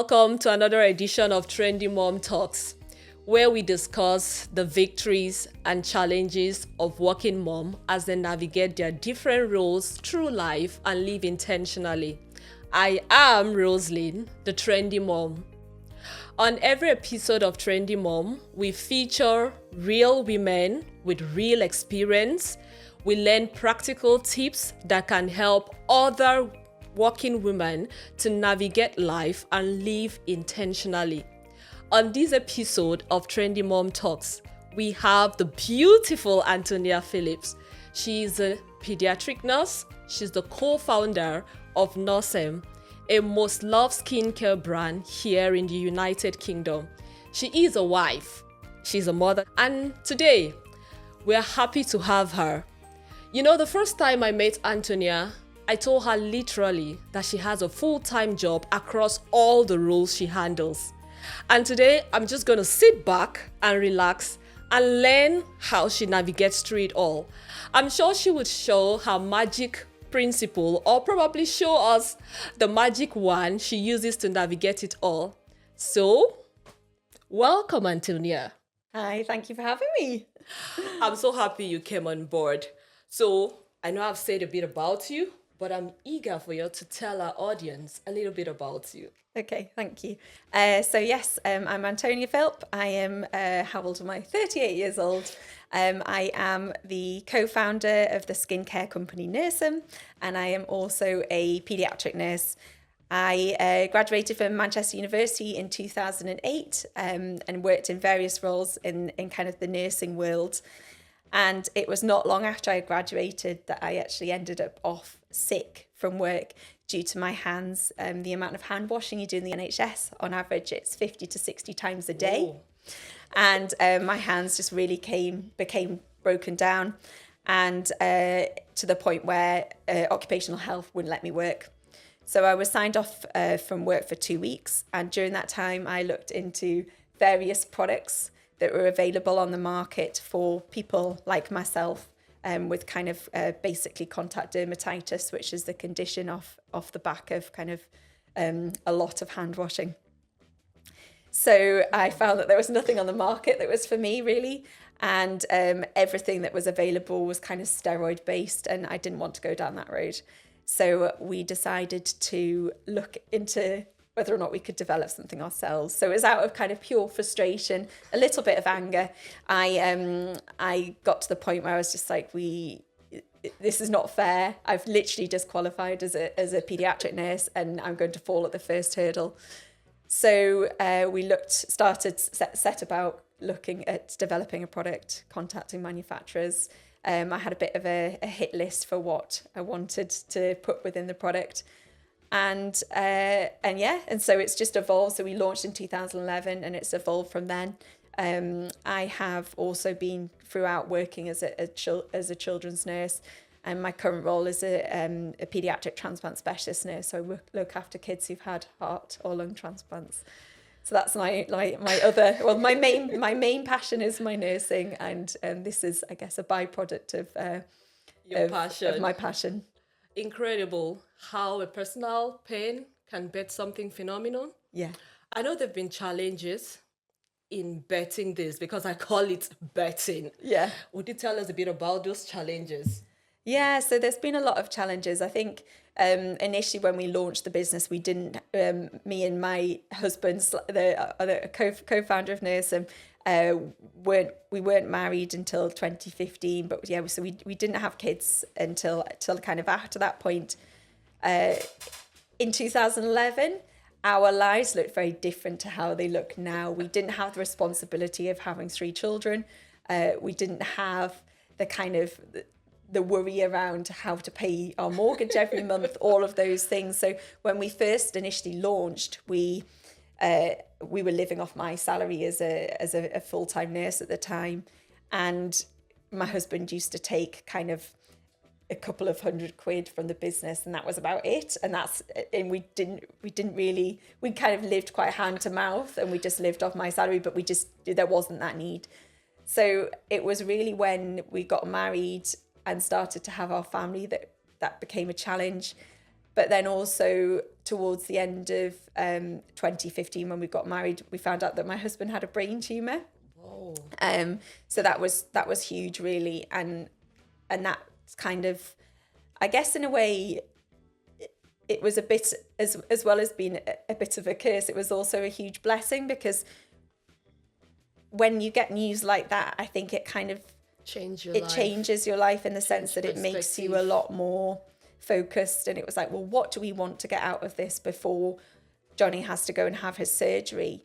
welcome to another edition of TrendyMum Talks, where we discuss the victories and challenges of working mom as they navigate their different roles through life and live intentionally. I am Roselyn, the Trendy Mom. On every episode of Trendy Mom, we feature real women with real experience. We learn practical tips that can help other working women to navigate life and live intentionally. On this episode of Trendy Mom Talks, we have the beautiful Antonia Philp. She is a pediatric nurse. She's the co-founder of Nursem, a most loved skincare brand here in the United Kingdom. She is a wife, she's a mother, and today we're happy to have her. You know, the first time I met Antonia, I told her literally that she has a full-time job across all the roles she handles. And today I'm just gonna sit back and relax and learn how she navigates through it all. I'm sure she would show her magic principle or probably show us the magic wand she uses to navigate it all. So, welcome, Antonia. Hi, thank you for having me. I'm so happy you came on board. So, I know I've said a bit about you, but I'm eager for you to tell our audience a little bit about you. Okay, thank you. I'm Antonia Philp. I am, how old am I? 38 years old. I am the co-founder of the skincare company Nursem, and I am also a pediatric nurse. I graduated from Manchester University in 2008 and worked in various roles in kind of the nursing world. And it was not long after I graduated that I actually ended up off sick from work due to my hands. The amount of hand washing you do in the NHS, on average, it's 50 to 60 times a day. Ooh. And my hands just really became broken down, and to the point where occupational health wouldn't let me work. So I was signed off from work for 2 weeks. And during that time, I looked into various products that were available on the market for people like myself with kind of basically contact dermatitis, which is the condition off the back of kind of a lot of hand washing. So I found that there was nothing on the market that was for me, really. And everything that was available was kind of steroid based, and I didn't want to go down that road. So we decided to look into whether or not we could develop something ourselves. So it was out of kind of pure frustration, a little bit of anger. I got to the point where I was just like, this is not fair. I've literally just qualified as a pediatric nurse, and I'm going to fall at the first hurdle. So we set about looking at developing a product, contacting manufacturers. I had a bit of a hit list for what I wanted to put within the product. And so it's just evolved. So we launched in 2011 and it's evolved from then. I have also been throughout working as a children's nurse, and my current role is a pediatric transplant specialist nurse. So I look after kids who've had heart or lung transplants. So that's my main passion is my nursing, and this is, I guess, a byproduct of my passion. Incredible how a personal pain can birth something phenomenal. Yeah. I know there've been challenges in birthing this, because I call it birthing. Yeah. Would you tell us a bit about those challenges? Yeah, so there's been a lot of challenges. I think initially when we launched the business, we didn't, me and my husband, the other co-founder of Nursem, we weren't married until 2015, but yeah, so we didn't have kids until kind of after that point. In 2011, our lives looked very different to how they look now. We didn't have the responsibility of having 3 children. We didn't have the kind of the worry around how to pay our mortgage every month, all of those things. So when we first initially launched, we were living off my salary as a full-time nurse at the time, and my husband used to take kind of a couple of £100 from the business, and that was about it. And we kind of lived quite hand to mouth, and we just lived off my salary, but there wasn't that need. So it was really when we got married and started to have our family that became a challenge. But then also towards the end of 2015, when we got married, we found out that my husband had a brain tumor. Whoa. So that was huge, really, and that's kind of, I guess, in a way, it was a bit, as well as being a bit of a curse, it was also a huge blessing, because when you get news like that, I think it kind of changes your life in the sense that it makes you a lot more focused. And it was like, well, what do we want to get out of this before Jonny has to go and have his surgery?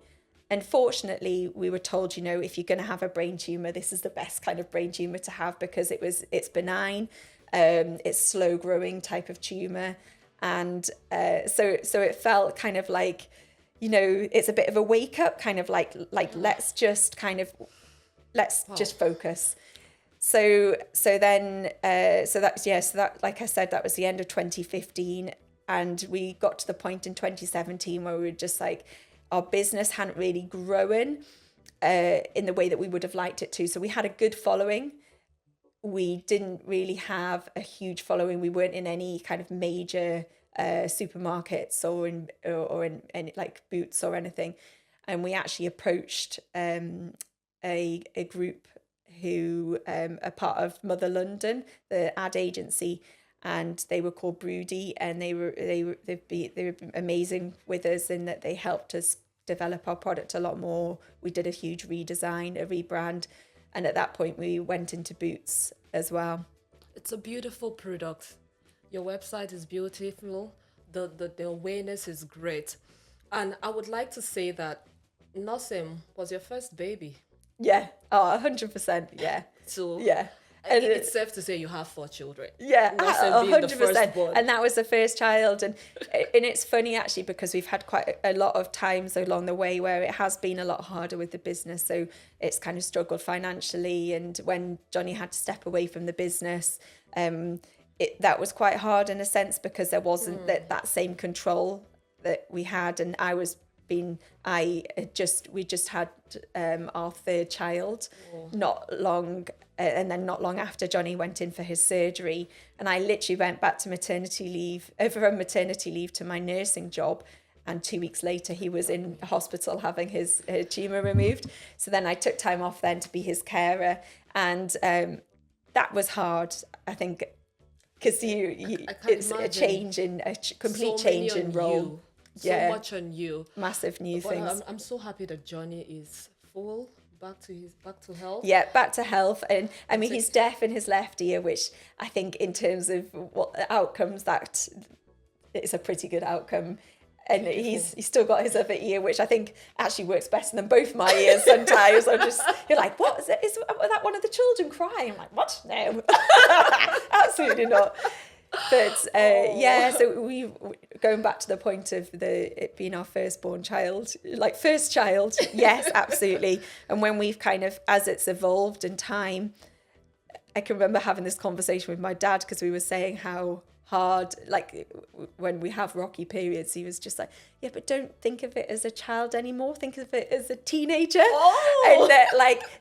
And fortunately, we were told, you know, if you're going to have a brain tumor, this is the best kind of brain tumor to have, because it's benign, it's slow growing type of tumor. And so it felt kind of like, you know, it's a bit of a wake up, kind of like let's just focus. So that, like I said, that was the end of 2015, and we got to the point in 2017 where we were just like, our business hadn't really grown in the way that we would have liked it to. So we had a good following. We didn't really have a huge following. We weren't in any kind of major supermarkets or in any like Boots or anything. And we actually approached a group who are part of Mother London, the ad agency, and they were called Broody, and they were amazing with us in that they helped us develop our product a lot more. We did a huge redesign, a rebrand, and at that point we went into Boots as well. It's a beautiful product. Your website is beautiful. The awareness is great. And I would like to say that Nursem was your first baby. Yeah. Oh, 100%. Yeah. So yeah. And it's safe to say you have 4 children. Yeah, Nursem being the 100%. firstborn. And that was the first child. And it's funny, actually, because we've had quite a lot of times along the way where it has been a lot harder with the business. So it's kind of struggled financially. And when Jonny had to step away from the business, that was quite hard in a sense, because there wasn't that same control that we had. And we just had our third child not long after Jonny went in for his surgery, and I literally went back to maternity leave to my nursing job, and 2 weeks later he was in hospital having his tumour removed. So then I took time off then to be his carer, and that was hard, I think, because it's a complete change in role. So much on you. Massive new things. I'm so happy that Jonny is full, back to health. Yeah, back to health. And I mean, he's deaf in his left ear, which I think in terms of what the outcomes, that it's a pretty good outcome. And he's still got his other ear, which I think actually works better than both my ears sometimes. You're like, what is it? Is that one of the children crying? I'm like, what? No, absolutely not. But so we going back to the point of it being our firstborn child, like first child, yes, absolutely. And when we've kind of, as it's evolved in time, I can remember having this conversation with my dad, because we were saying how hard, like when we have rocky periods, he was just like, yeah, but don't think of it as a child anymore, think of it as a teenager. And that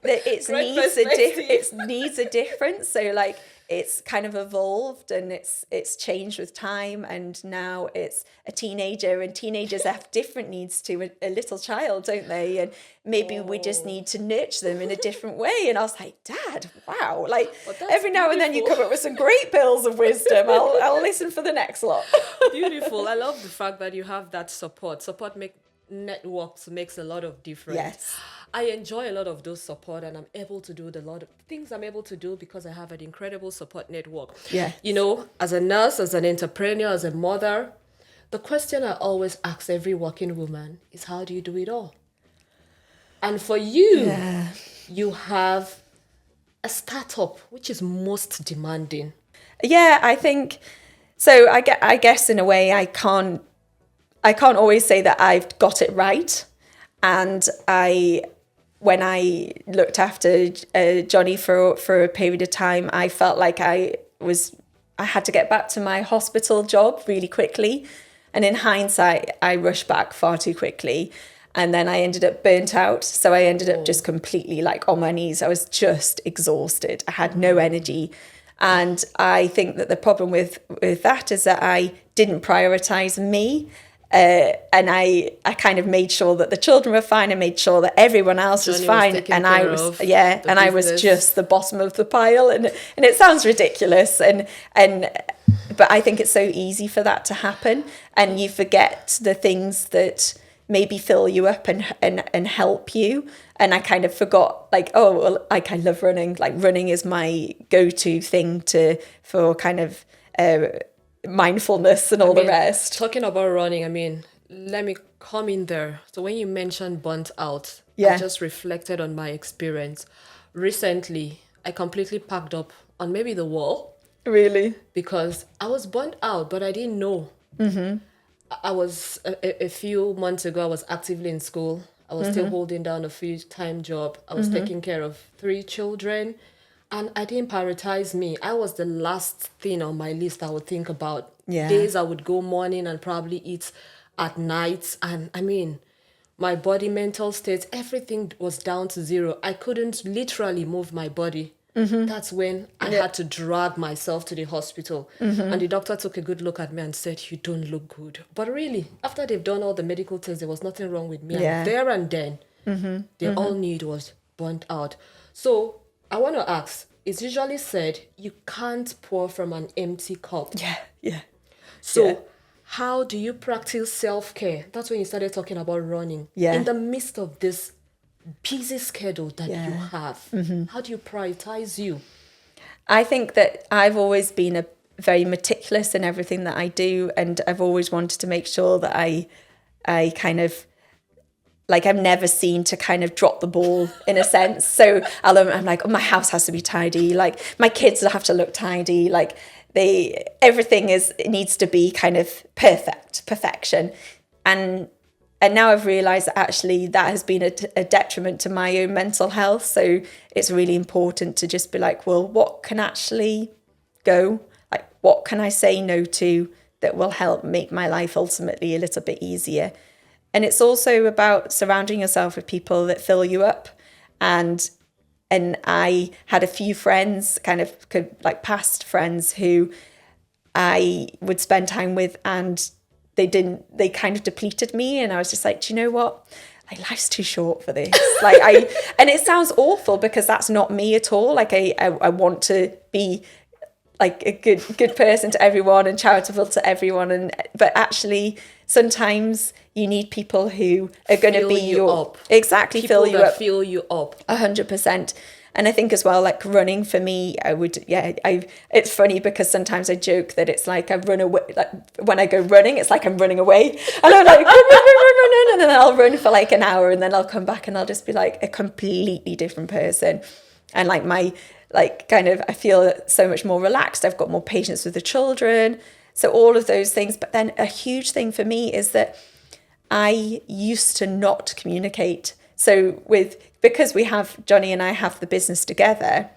it needs a difference. So like it's kind of evolved, and it's changed with time, and now it's a teenager, and teenagers have different needs to a little child, don't they? And maybe we just need to nurture them in a different way. And I was like, Dad, wow, like every now and then you come up with some great pills of wisdom. I'll listen for the next lot. Beautiful. I love the fact that you have that support networks makes a lot of difference. Yes. I enjoy a lot of those support, and I'm able to do a lot of things I'm able to do because I have an incredible support network. Yeah. You know, as a nurse, as an entrepreneur, as a mother, the question I always ask every working woman is, how do you do it all? And for you, you have a startup, which is most demanding. Yeah, I think so. I guess in a way, I can't always say that I've got it right. And when I looked after Jonny for a period of time, I felt like I had to get back to my hospital job really quickly. And in hindsight, I rushed back far too quickly. And then I ended up burnt out. So I ended up just completely like on my knees. I was just exhausted. I had no energy. And I think that the problem with that is that I didn't prioritize me. And I kind of made sure that the children were fine. I made sure that everyone else was fine. And I was, I was just the bottom of the pile. And it sounds ridiculous. But I think it's so easy for that to happen. And you forget the things that maybe fill you up and help you. And I kind of forgot, like, oh, well, like, I love running. Like, running is my go-to thing for kind of mindfulness and all the rest. Talking about running, let me come in there. So when you mentioned burnt out, I just reflected on my experience. Recently, I completely packed up on maybe the wall. Really? Because I was burnt out, but I didn't know. Mm-hmm. I was, a few months ago, I was actively in school. I was still holding down a full-time job. I was taking care of 3 children. And I didn't prioritize me. I was the last thing on my list I would think about. Yeah. Days I would go morning and probably eat at night. And my body, mental state, everything was down to zero. I couldn't literally move my body. Mm-hmm. That's when I had to drag myself to the hospital. Mm-hmm. And the doctor took a good look at me and said, "You don't look good." But really, after they've done all the medical tests, there was nothing wrong with me. Yeah. And there and then, they all knew it was burnt out. So I want to ask, it's usually said you can't pour from an empty cup. Yeah. So how do you practice self-care? That's when you started talking about running. Yeah. In the midst of this busy schedule that you have, how do you prioritize you? I think that I've always been very meticulous in everything that I do, and I've always wanted to make sure that I kind of, like, I'm never seen to kind of drop the ball in a sense. So I'm like, oh, my house has to be tidy. Like, my kids have to look tidy. Like, everything needs to be kind of perfection. And now I've realised that actually that has been a detriment to my own mental health. So it's really important to just be like, well, what can actually go? Like, what can I say no to that will help make my life ultimately a little bit easier? And it's also about surrounding yourself with people that fill you up. And I had a few friends, kind of like past friends, who I would spend time with, and they kind of depleted me. And I was just like, do you know what? Like, life's too short for this. And it sounds awful because that's not me at all. Like, I want to be like a good person to everyone and charitable to everyone. But actually, sometimes you need people who are going to be up. Exactly, people fill you that up. Fill you up. 100%. And I think as well, like, running for me, it's funny because sometimes I joke that it's like I run away, like, when I go running, it's like I'm running away. And I'm like, run, and then I'll run for like an hour, and then I'll come back and I'll just be like a completely different person. And like I feel so much more relaxed. I've got more patience with the children. So all of those things. But then a huge thing for me is that I used to not communicate. So because we have, Jonny and I have the business together,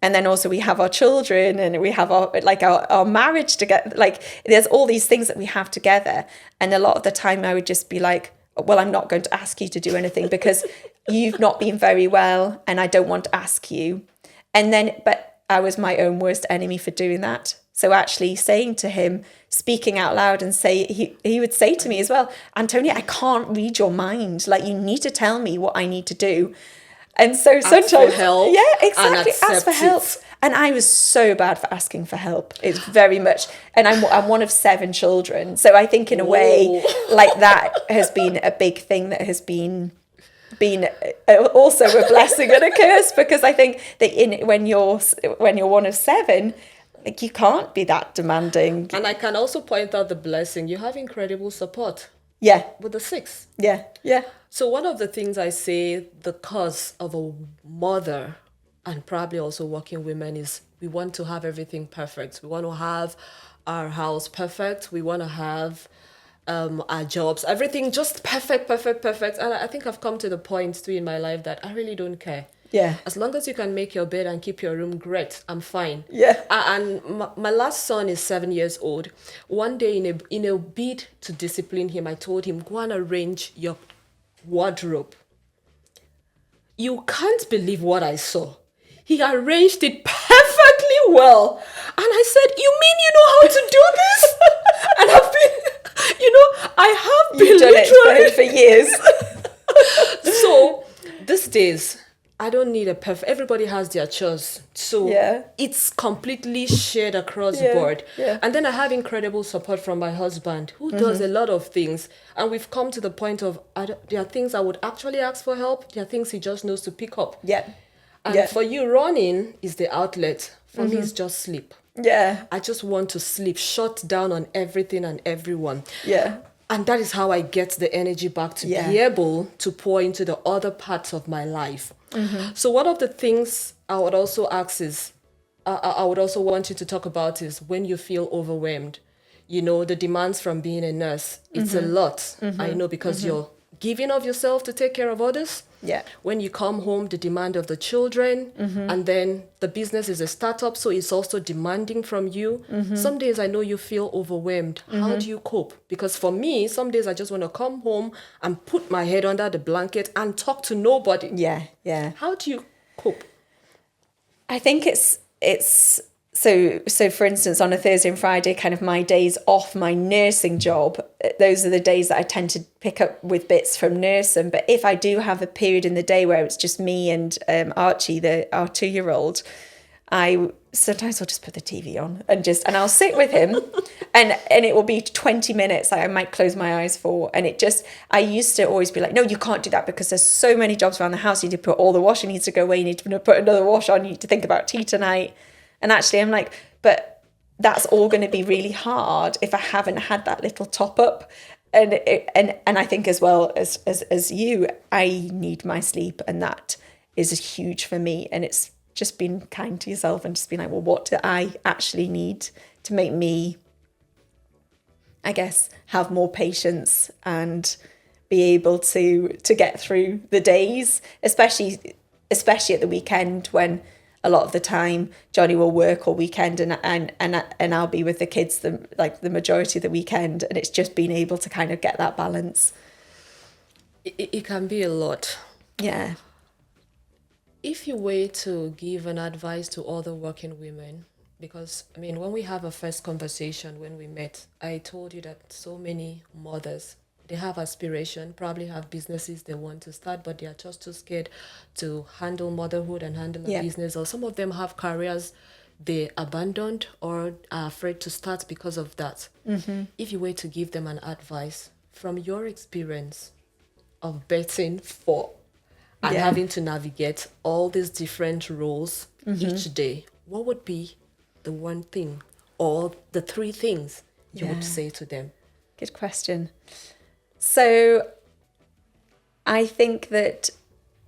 and then also we have our children, and we have our marriage together, like, there's all these things that we have together. And a lot of the time I would just be like, well, I'm not going to ask you to do anything because you've not been very well and I don't want to ask you. But I was my own worst enemy for doing that. So actually saying to him, speaking out loud, and he would say to me as well, Antonia, I can't read your mind. Like, you need to tell me what I need to do. And so sometimes, ask for help. Yeah, exactly. Ask for help. And I was so bad for asking for help. It's very much, and I'm one of 7 children. So I think in a way, like, that has been a big thing that has been also a blessing and a curse, because I think that when you're one of 7, like, you can't be that demanding. And I can also point out the blessing. You have incredible support. Yeah. With the 6. Yeah. So one of the things I say, the cause of a mother and probably also working women, is we want to have everything perfect. We want to have our house perfect. We want to have our jobs, everything just perfect. And I think I've come to the point too in my life that I really don't care. Yeah. As long as you can make your bed and keep your room great, I'm fine. Yeah. And my last son is 7 years old. One day, in a bid to discipline him, I told him, go and arrange your wardrobe. You can't believe what I saw. He arranged it perfectly really well. And I said, you mean you know how to do this? And I've been, I have been You've done literally it for years. So these days, I don't need a perfect. Everybody has their chores, so Yeah. it's completely shared across Yeah, board. yeah. And then I have incredible support from my husband, who does a lot of things. And we've come to the point of there are things I would actually ask for help. There are things he just knows to pick up. Yeah. And Yeah. for you, running is the outlet. For me, it's just sleep. Yeah. I just want to sleep, shut down on everything and everyone. Yeah. And that is how I get the energy back to Yeah. be able to pour into the other parts of my life. So one of the things I would also ask is, I would also want you to talk about is when you feel overwhelmed. The demands from being a nurse, it's a lot. I know because you're giving of yourself to take care of others. Yeah. When you come home, the demand of the children, and then the business is a startup, so it's also demanding from you. Some days I know you feel overwhelmed. How do you cope? Because for me, some days I just want to come home and put my head under the blanket and talk to nobody. Yeah. Yeah. How do you cope? I think it's so for instance, on a Thursday and Friday, kind of my days off my nursing job, those are the days that I tend to pick up with bits from Nursem. But if I do have a period in the day where it's just me and Archie, our 2-year-old, I sometimes will just put the TV on and I'll sit with him and it will be 20 minutes I might close my eyes for. And I used to always be like, no, you can't do that because there's so many jobs around the house. You need to put all the washing needs to go away. You need to put another wash on. You need to think about tea tonight. And actually I'm like, but that's all going to be really hard if I haven't had that little top up. And I think as well as you, I need my sleep, and that is huge for me. And it's just being kind to yourself and just being like, well, what do I actually need to make me, I guess, have more patience and be able to get through the days, especially at the weekend when a lot of the time Jonny will work all weekend and I'll be with the kids the majority of the weekend, and it's just being able to kind of get that balance. It can be a lot. Yeah. If you were to give an advice to other working women, because when we have a first conversation when we met, I told you that so many mothers, they have aspiration, probably have businesses they want to start, but they are just too scared to handle motherhood and handle a business. Or some of them have careers they abandoned or are afraid to start because of that. If you were to give them an advice from your experience of betting for and having to navigate all these different roles each day, what would be the one thing or the 3 things you would say to them? Good question. So I think that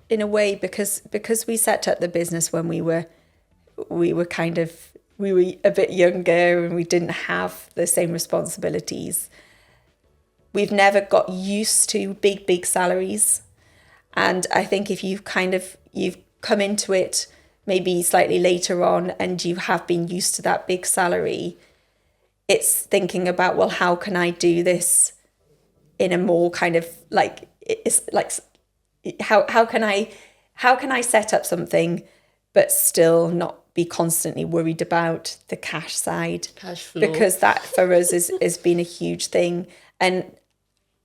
in a way, because we set up the business when we were a bit younger and we didn't have the same responsibilities, we've never got used to big salaries. And I think if you've come into it maybe slightly later on and you have been used to that big salary, it's thinking about, well, how can I do this in a more kind of like, it's like, how can I set up something but still not be constantly worried about the cash side? Cash flow. Because that for us has been a huge thing. And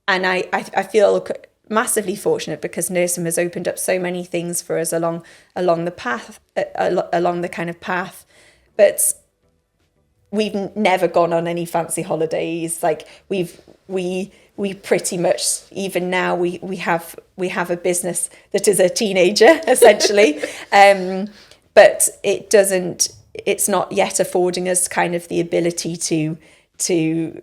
I feel massively fortunate because Nursem has opened up so many things for us along the path, along the kind of path. But we've never gone on any fancy holidays. Like we pretty much, even now we have a business that is a teenager essentially, but it's not yet affording us kind of the ability to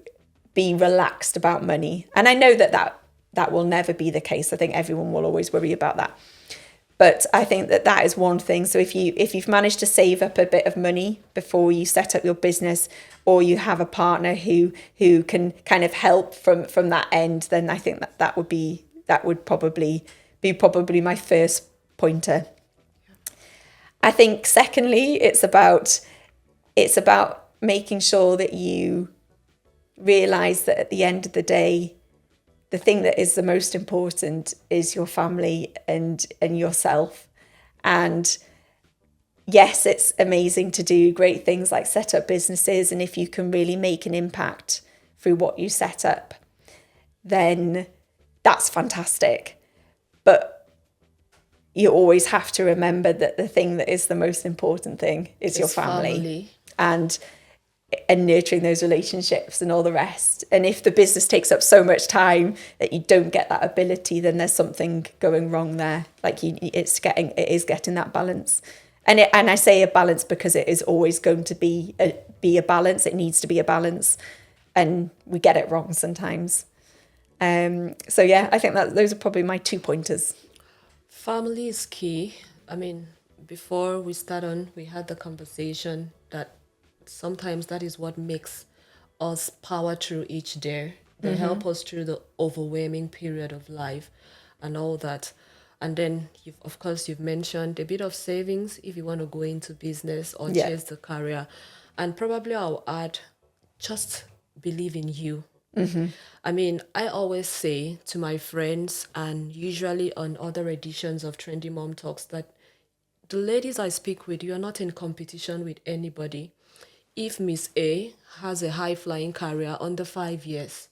be relaxed about money. And I know that will never be the case. I think everyone will always worry about that. But I think that is one thing. So if you've managed to save up a bit of money before you set up your business, or you have a partner who can kind of help from that end, then I think that would probably be my first pointer. I think secondly, it's about making sure that you realize that at the end of the day, the thing that is the most important is your family and yourself. And yes, it's amazing to do great things like set up businesses, and if you can really make an impact through what you set up, then that's fantastic. But you always have to remember that the thing that is the most important thing is your family. And nurturing those relationships and all the rest. And if the business takes up so much time that you don't get that ability, then there's something going wrong there. Like it is getting that balance. And I say a balance because it is always going to be a balance. It needs to be a balance, and we get it wrong sometimes. So yeah, I think that those are probably my 2 pointers. Family is key. I mean, before we start on, we had the conversation that sometimes that is what makes us power through each day. They help us through the overwhelming period of life and all that. And then, you've mentioned a bit of savings if you want to go into business or chase the career. And probably I'll add, just believe in you. I mean, I always say to my friends, and usually on other editions of TrendyMum Talks, that the ladies I speak with, you are not in competition with anybody. If Miss A has a high-flying career under 5 years,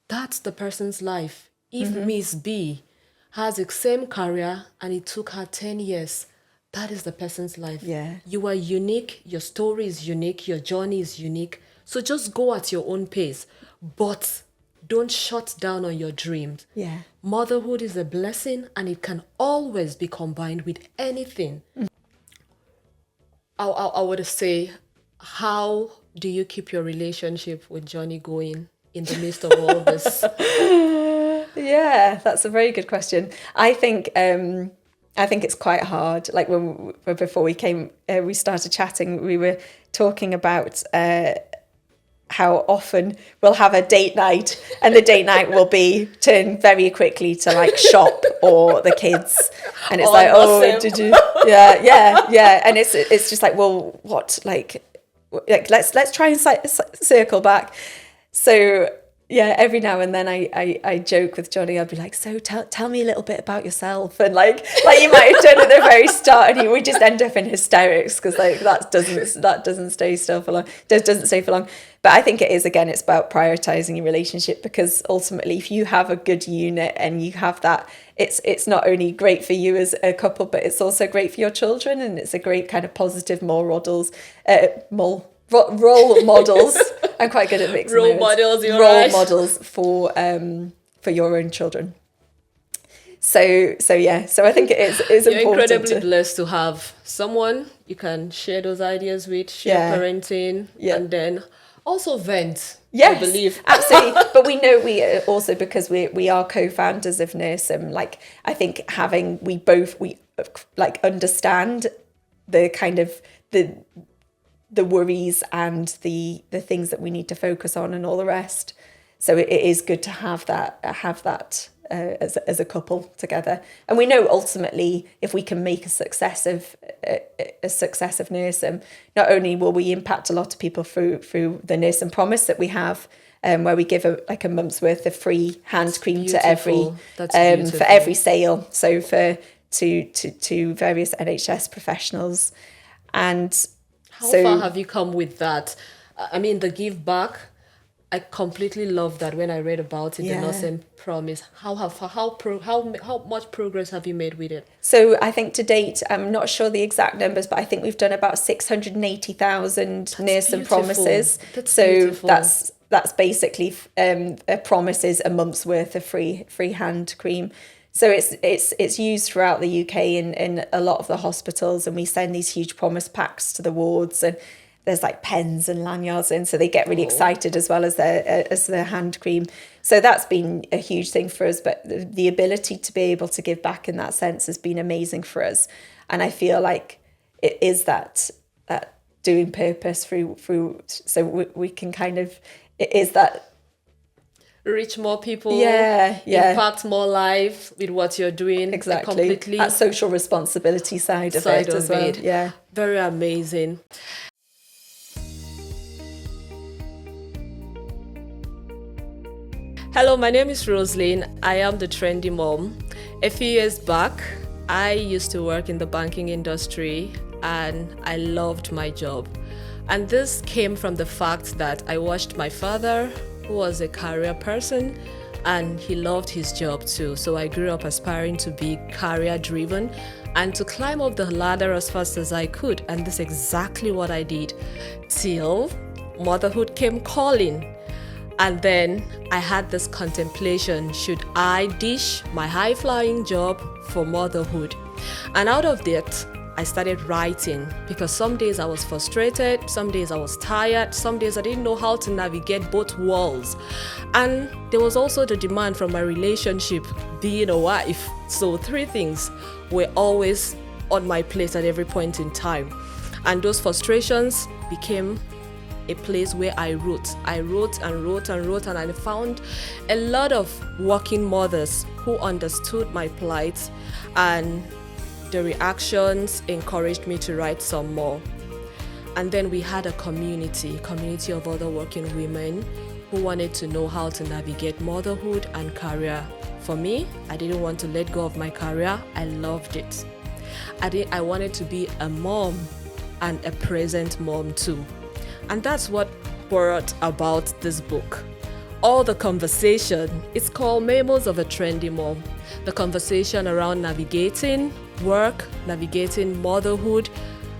that's the person's life. If Miss B has the same career and it took her 10 years, that is the person's life. Yeah. You are unique. Your story is unique. Your journey is unique. So just go at your own pace. But don't shut down on your dreams. Yeah. Motherhood is a blessing, and it can always be combined with anything. I would say, how do you keep your relationship with Jonny going in the midst of all this? Yeah, that's a very good question. I think it's quite hard. Like before we started chatting, we were talking about how often we'll have a date night, and the date night will be turned very quickly to like shop or the kids, and it's like, oh, did you? Yeah, and it's just like, well, what? Like let's try and circle back. So yeah, every now and then I joke with Jonny. I'd be like, so tell me a little bit about yourself, and like you might have done at the very start, and he would just end up in hysterics because like that doesn't stay still for long. Doesn't stay for long. But I think it's about prioritizing your relationship, because ultimately, if you have a good unit and you have that, it's not only great for you as a couple, but it's also great for your children, and it's a great kind of positive role models. I'm quite good at mixing role models. Models for your own children. So I think it is You're important. incredibly blessed to have someone you can share those ideas with, share parenting, and then also vent. Yes, I believe. Absolutely. But we know we also, because we are co-founders of Nursem, like I think we both understand the kind of the worries and the things that we need to focus on and all the rest. So it is good to have that as a couple together. And we know ultimately, if we can make a success of Nursem, not only will we impact a lot of people through the Nursem promise that we have, where we give a month's worth of free hand cream to every for every sale. So to various NHS professionals. And how far have you come with that? I mean, the give back, I completely love that when I read about it, the Nursem promise. How much progress have you made with it? So I think to date, I'm not sure the exact numbers, but I think we've done about 680,000 Nursem promises. That's so beautiful. That's basically a promise is a month's worth of free hand cream. So it's used throughout the UK in a lot of the hospitals, and we send these huge promise packs to the wards, and there's like pens and lanyards in, so they get really excited as well as their hand cream. So that's been a huge thing for us. But the ability to be able to give back in that sense has been amazing for us, and I feel like it is that doing purpose through. So we can kind of, it is that. Reach more people, impact more lives with what you're doing. Exactly. Completely. That social responsibility side of it as well. Yeah. Very amazing. Hello, my name is Roselyn. I am the Trendy Mom. A few years back, I used to work in the banking industry, and I loved my job. And this came from the fact that I watched my father, who was a career person, and he loved his job too. So I grew up aspiring to be career driven and to climb up the ladder as fast as I could. And this is exactly what I did till motherhood came calling. And then I had this contemplation, should I dish my high-flying job for motherhood? And out of that, I started writing, because some days I was frustrated, some days I was tired, some days I didn't know how to navigate both worlds. And there was also the demand from my relationship, being a wife. So 3 things were always on my plate at every point in time. And those frustrations became a place where I wrote and I found a lot of working mothers who understood my plight, and the reactions encouraged me to write some more. And then we had a community of other working women who wanted to know how to navigate motherhood and career. For me, I didn't want to let go of my career. I loved it. I wanted to be a mom and a present mom too. And that's what brought about this book. All the conversation, it's called Memos of a Trendy Mom. The conversation around navigating work, navigating motherhood,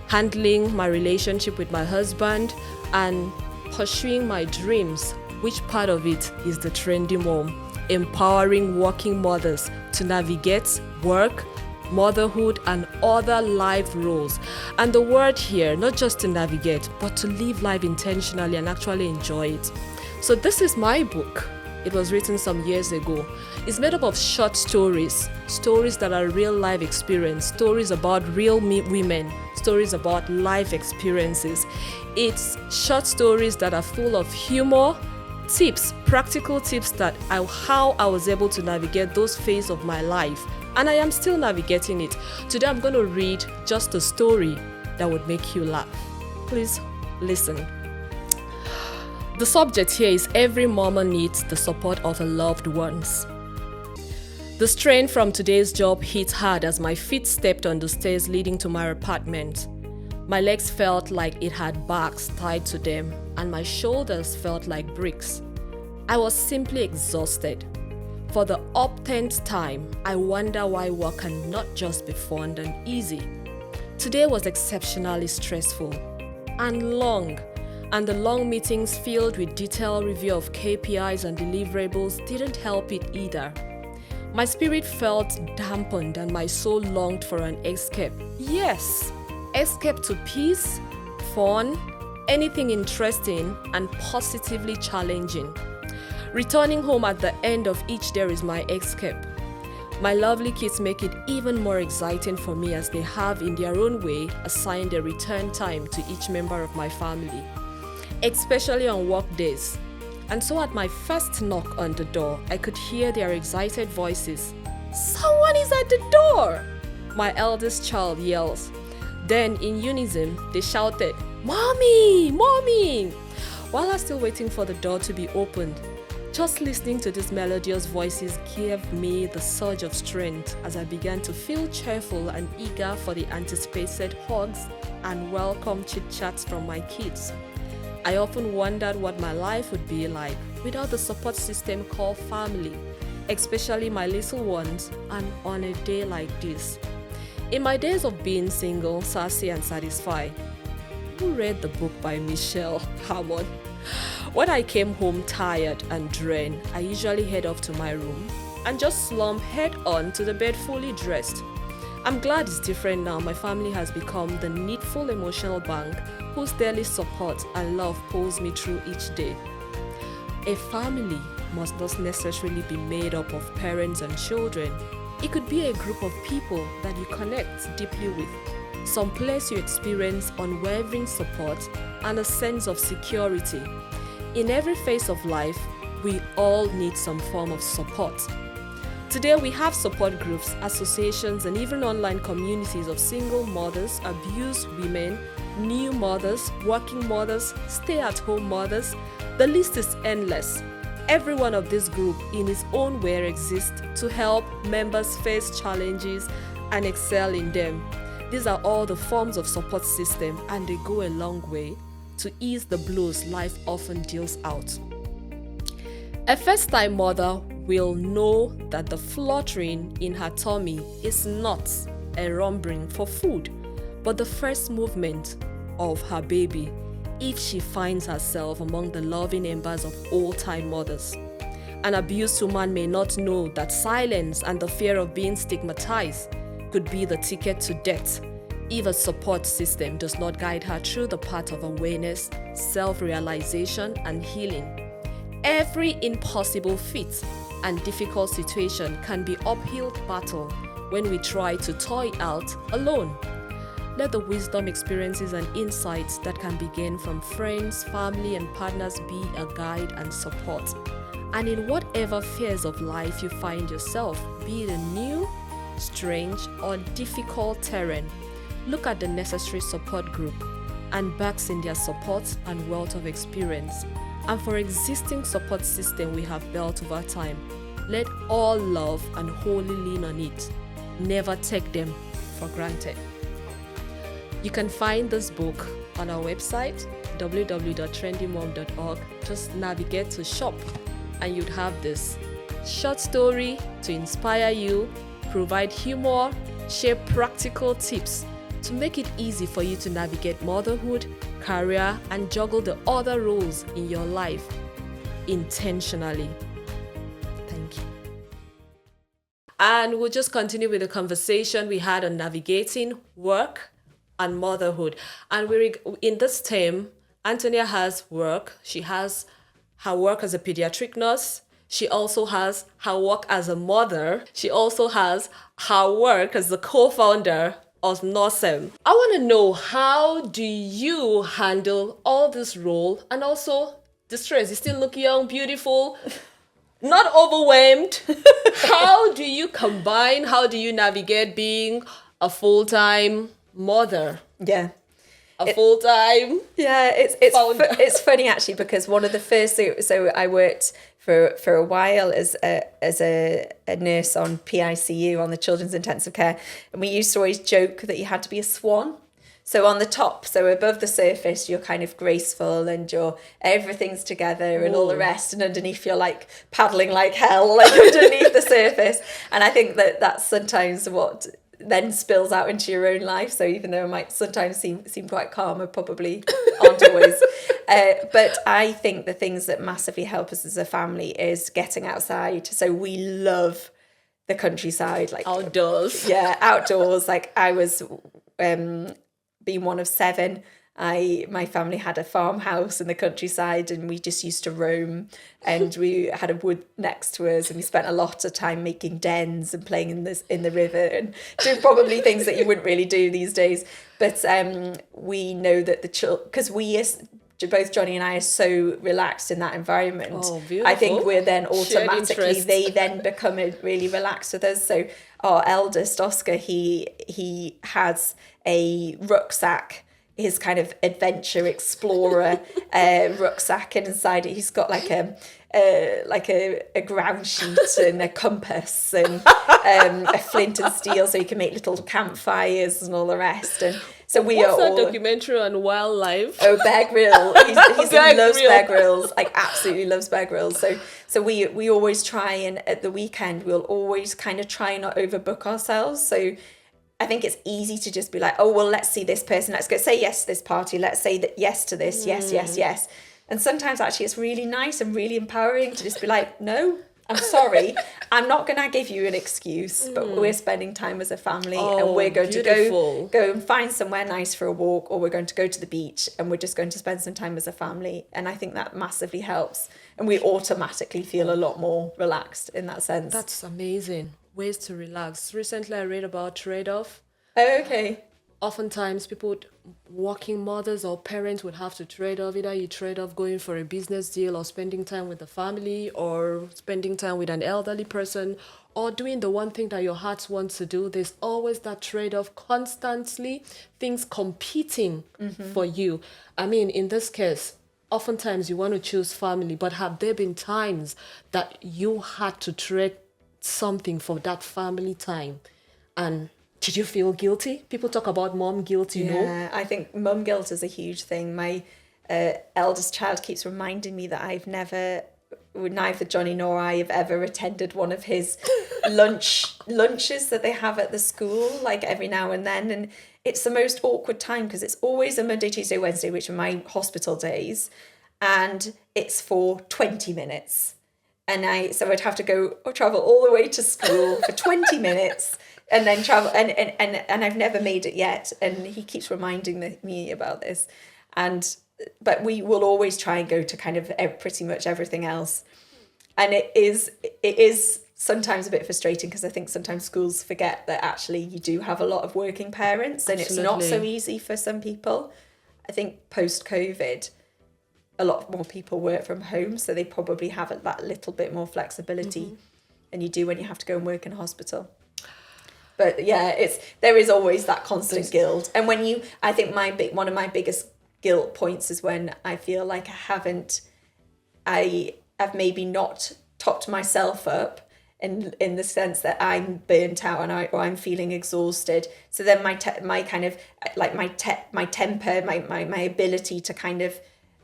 handling my relationship with my husband, and pursuing my dreams. Which part of it is the Trendy Mom? Empowering working mothers to navigate work, motherhood, and other life roles. And the word here, not just to navigate, but to live life intentionally and actually enjoy it. So this is my book. It was written some years ago. It's made up of short stories that are real life experience, stories about real women, stories about life experiences. It's short stories that are full of humor, tips, practical tips that how I was able to navigate those phases of my life. And I am still navigating it. Today I'm going to read just a story that would make you laugh. Please listen. The subject here is every mama needs the support of her loved ones. The strain from today's job hit hard as my feet stepped on the stairs leading to my apartment. My legs felt like it had bags tied to them, and my shoulders felt like bricks. I was simply exhausted. For the uptenth time, I wonder why work cannot just be fun and easy. Today was exceptionally stressful and long, and the long meetings filled with detailed review of KPIs and deliverables didn't help it either. My spirit felt dampened and my soul longed for an escape. Yes, escape to peace, fun, anything interesting and positively challenging. Returning home at the end of each day is my escape. My lovely kids make it even more exciting for me as they have, in their own way, assigned a return time to each member of my family, especially on work days. And so at my first knock on the door, I could hear their excited voices. "Someone is at the door!" My eldest child yells. Then in unison, they shouted, "Mommy! Mommy!" While I was still waiting for the door to be opened, just listening to these melodious voices gave me the surge of strength as I began to feel cheerful and eager for the anticipated hugs and welcome chit-chats from my kids. I often wondered what my life would be like without the support system called family, especially my little ones, and on a day like this. In my days of being single, sassy and satisfied, who read the book by Michelle Hammond? When I came home tired and drained, I usually head off to my room and just slump head on to the bed fully dressed. I'm glad it's different now. My family has become the needful emotional bank whose daily support and love pulls me through each day. A family must not necessarily be made up of parents and children. It could be a group of people that you connect deeply with, some place you experience unwavering support and a sense of security. In every phase of life, we all need some form of support. Today we have support groups, associations, and even online communities of single mothers, abused women, new mothers, working mothers, stay-at-home mothers. The list is endless. Every one of this group in its own way exists to help members face challenges and excel in them. These are all the forms of support system, and they go a long way to ease the blows life often deals out. A first-time mother will know that the fluttering in her tummy is not a rumbling for food, but the first movement of her baby if she finds herself among the loving embers of old-time mothers. An abused woman may not know that silence and the fear of being stigmatized could be the ticket to death if a support system does not guide her through the path of awareness, self-realization, and healing. Every impossible feat and difficult situation can be uphill battle when we try to toy out alone. Let the wisdom, experiences, and insights that can be gained from friends, family, and partners be a guide and support. And in whatever fears of life you find yourself, be it a new, strange, or difficult terrain, look at the necessary support group and backs in their support and wealth of experience. And for existing support system we have built over time, let all love and wholly lean on it. Never take them for granted. You can find this book on our website, www.trendymum.org. Just navigate to shop and you'd have this short story to inspire you, provide humor, share practical tips to make it easy for you to navigate motherhood, career, and juggle the other roles in your life intentionally. Thank you. And we'll just continue with the conversation we had on navigating work and motherhood. And in this term, Antonia has work. She has her work as a pediatric nurse. She also has her work as a mother. She also has her work as the co-founder of Nursem. I want to know, how do you handle all this role and also the stress? You still look young, beautiful, not overwhelmed. How do you combine, how do you navigate being a full-time mother? Yeah. Full-time. Yeah, it's funny actually, because one of the first, so I worked for a while as a nurse on PICU, on the Children's Intensive Care, and we used to always joke that you had to be a swan. So on the top, so above the surface, you're kind of graceful and everything's together and all the rest, and underneath you're like paddling like hell, like underneath the surface. And I think that that's sometimes what then spills out into your own life. So even though I might sometimes seem quite calm, I probably aren't always. But I think the things that massively help us as a family is getting outside. So we love the countryside, like outdoors. Yeah, outdoors. Like I was being one of 7. My family had a farmhouse in the countryside, and we just used to roam, and we had a wood next to us, and we spent a lot of time making dens and playing in the river and doing probably things that you wouldn't really do these days. But we know that because both Jonny and I are so relaxed in that environment. Oh, beautiful. I think we're then automatically, they then become really relaxed with us. So our eldest, Oscar, he has a rucksack, his kind of adventure explorer rucksack, and inside it he's got like a ground sheet and a compass and a flint and steel, so he can make little campfires and all the rest. And so What's that documentary on wildlife? Oh, Bear Grylls. He loves Bear Grylls, like absolutely loves Bear Grylls. So we always try, and at the weekend we'll always kind of try and not overbook ourselves. So I think it's easy to just be like, oh, well, let's see this person. Let's go say yes to this party. Let's say that yes to this. Yes. And sometimes actually it's really nice and really empowering to just be like, no, I'm sorry. I'm not going to give you an excuse, but we're spending time as a family, and we're going to go and find somewhere nice for a walk, or we're going to go to the beach, and we're just going to spend some time as a family. And I think that massively helps. And we automatically feel a lot more relaxed in that sense. That's amazing. Ways to relax. Recently, I read about trade-off. Oh, okay. Oftentimes, working mothers or parents would have to trade off. Either you trade off going for a business deal, or spending time with the family, or spending time with an elderly person, or doing the one thing that your heart wants to do. There's always that trade-off, constantly, things competing for you. I mean, in this case, oftentimes you want to choose family, but have there been times that you had to trade something for that family time? And Did you feel guilty? People talk about mom guilt, you know. Yeah, I think mum guilt is a huge thing. My eldest child keeps reminding me that neither Jonny nor I have ever attended one of his lunches that they have at the school, like every now and then. And it's the most awkward time because it's always a Monday, Tuesday, Wednesday, which are my hospital days. And it's for 20 minutes. And so I'd have to travel all the way to school for 20 minutes and then travel. And I've never made it yet. And he keeps reminding me about this. But we will always try and go to kind of pretty much everything else. And it is sometimes a bit frustrating because I think sometimes schools forget that actually you do have a lot of working parents and Absolutely. It's not so easy for some people. I think post-COVID, a lot more people work from home, so they probably have that little bit more flexibility than you do when you have to go and work in a hospital. But yeah, there is always that constant guilt. And I think one of my biggest guilt points is when I feel like I have maybe not topped myself up in the sense that I'm burnt out or I'm feeling exhausted. So then my temper, my ability to kind of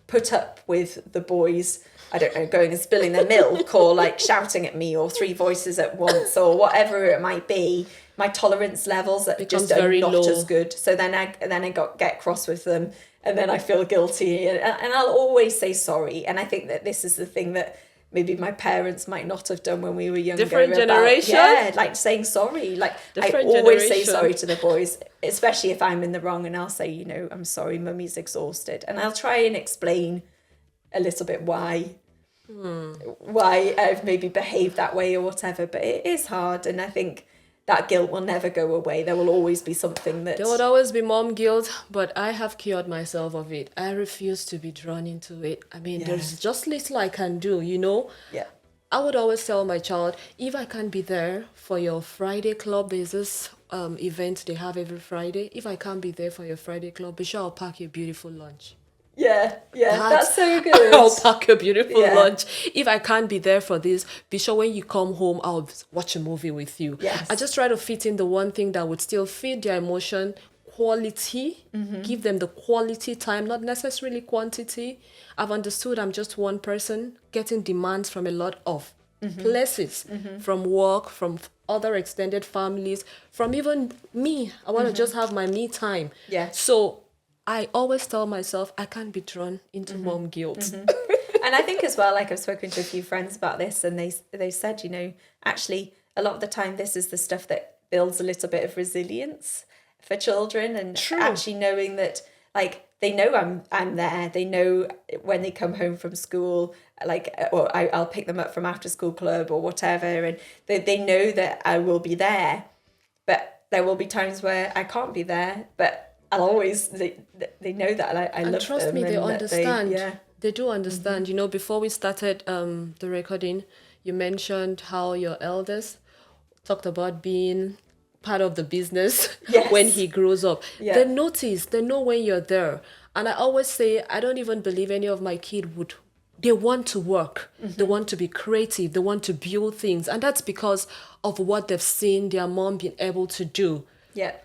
put up with the boys, I don't know, going and spilling their milk or like shouting at me or three voices at once or whatever it might be, my tolerance levels just are not low. As good. So then I get cross with them and then I feel guilty and I'll always say sorry. And I think that this is the thing that maybe my parents might not have done when we were younger. Different generation. Like saying sorry. Like Different I always generation. say sorry to the boys, especially if I'm in the wrong, and I'll say, I'm sorry, mummy's exhausted. And I'll try and explain a little bit why I've maybe behaved that way or whatever. But it is hard, and I think that guilt will never go away. There will always be something that... There would always be mom guilt, but I have cured myself of it. I refuse to be drawn into it. I mean, there's just little I can do, Yeah. I would always tell my child, if I can't be there for your Friday club, there's this event they have every Friday. If I can't be there for your Friday club, be sure I'll pack your beautiful lunch. Yeah, that's so good. I'll pack a beautiful lunch. If I can't be there for this, be sure when you come home, I'll watch a movie with you. Yes. I just try to fit in the one thing that would still feed their emotion, quality, give them the quality time, not necessarily quantity. I've understood I'm just one person getting demands from a lot of places, from work, from other extended families, from even me. I want to just have my me time. Yeah. So I always tell myself I can't be drawn into mom guilt. And I think as well, like I've spoken to a few friends about this and they said, actually a lot of the time this is the stuff that builds a little bit of resilience for children and actually knowing that like they know I'm there. They know when they come home from school, like, or I'll pick them up from after school club or whatever. And they know that I will be there, but there will be times where I can't be there, but I'll always, they know that I love them. Trust me, they understand. They do understand. Before we started the recording, you mentioned how your eldest talked about being part of the business when he grows up. Yeah. They notice, they know when you're there. And I always say, I don't even believe any of my kids they want to work. They want to be creative. They want to build things. And that's because of what they've seen their mom being able to do. Yeah.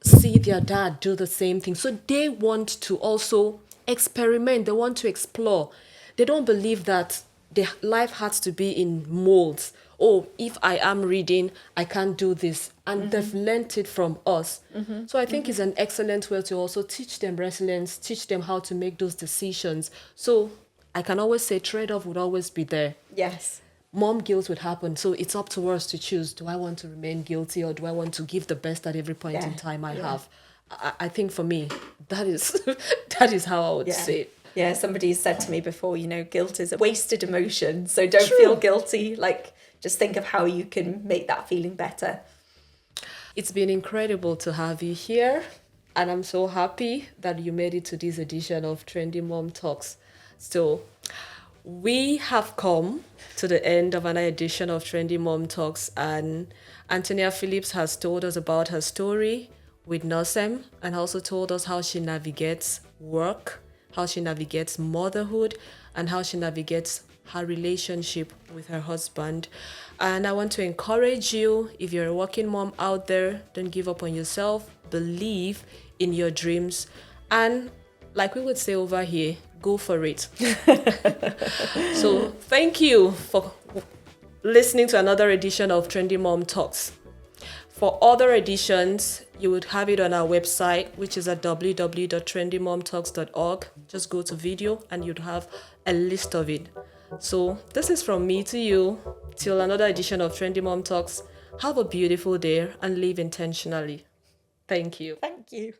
See their dad do the same thing. So they want to also experiment. They want to explore. They don't believe that their life has to be in molds. Oh, if I am reading, I can't do this. And they've learnt it from us. So I think it's an excellent way to also teach them resilience, teach them how to make those decisions. So I can always say trade-off would always be there. Yes. Mom guilt would happen. So it's up to us to choose. Do I want to remain guilty or do I want to give the best at every point in time I have? I think for me, that is how I would say it. Yeah, somebody said to me before, guilt is a wasted emotion. So don't feel guilty. Like, just think of how you can make that feeling better. It's been incredible to have you here. And I'm so happy that you made it to this edition of TrendyMum Talks. So we have come to the end of another edition of TrendyMum Talks, and Antonia Philp has told us about her story with Nursem and also told us how she navigates work, how she navigates motherhood, and how she navigates her relationship with her husband. And I want to encourage you, if you're a working mom out there, don't give up on yourself, believe in your dreams, and like we would say over here, go for it. So thank you for listening to another edition of TrendyMum Talks. For other editions, you would have it on our website, which is at www.trendymumtalks.org. Just go to video and you'd have a list of it. So this is from me to you. Till another edition of TrendyMum Talks. Have a beautiful day and live intentionally. Thank you. Thank you.